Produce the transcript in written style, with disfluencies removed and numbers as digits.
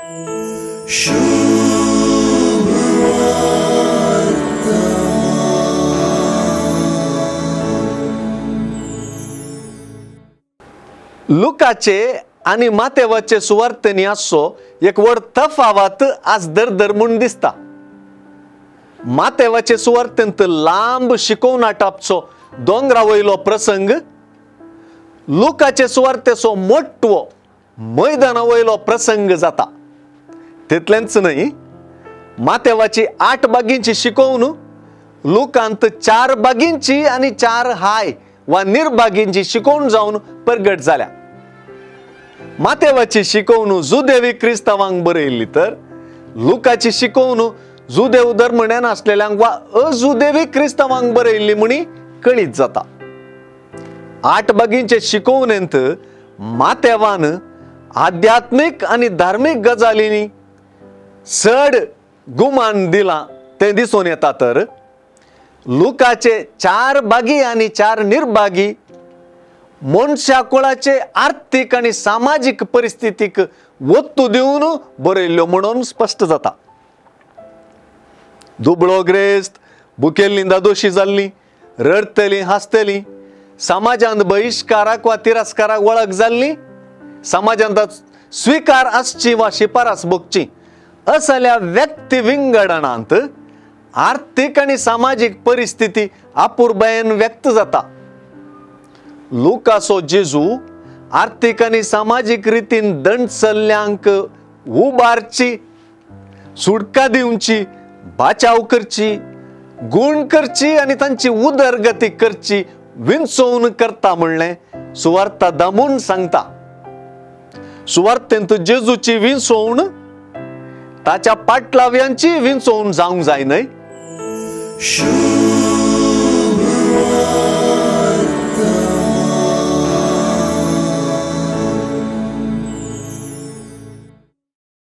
लुकाचे आणि मातेवाचे सुवार्तेनी आसो एक व्हड तफावत आज दर म्हूण दिसता। मातेवाचे सुवार्तेंत लांब शिकोवना टापचो दोंगरा वयलो प्रसंग, लुकाचे सुवार्तेचो मोठवो मैदाना वयलो प्रसंग जाता। तितलेंच न्हय, मातेवाची 8 बागींची शिकवण लुकांत 4 बागींची आणि 4 हाय वा निर्बागींची शिकवण जावन प्रगट जाल्या। मातेवाची शिकवण जुदेवी क्रिस्तावांक बरयल्ली तर लुकाची शिकवण जुदेव धर्मण्यान आसलेल्यांक वा अजुदेवी क्रिस्तावांक बरयल्ली म्हणी कळीत जाता। 8 बागींचे शिकवणेंत मातेवान आध्यात्मिक आणि धार्मिक गजालींनी चड गुमान दिला ते दिसून येता, तर लुकाचे 4 बागी आणि 4 निर्बागी मनशा कुळाचे आर्थिक आणि सामाजिक परिस्थितीक वत्तू दिवन बरयल्ल्यो म्हणून स्पष्ट जाता। दुबळोग्रेस्त, भुकेल्लिंदा दोशी जाल्ली, रडतली हांसतली, समाजांत बहिष्काराक वा तिरस्काराक वळख जाल्ली, समाजांत स्वीकार आसची वा शिफारस भोगची असल्या व्यक्ती विंगडणांत आर्थिक आणि सामाजिक परिस्थिती अपुर्बायेन व्यक्त जाता। लुकाचो जेजू आर्थिक आणि सामाजिक रितीन दंड चल्ल्यांक उबारची, सुटका दिवची, बाचाव करची, गुण करची आणि तांची उदरगती करची विंचोवन करता म्हणलें सुवार्ता दामून सांगता। सुवार्तेंत जेजूची विंचोवण ताच्या पाटलाव्यांची विंचोवण जावंक जाय न्हय।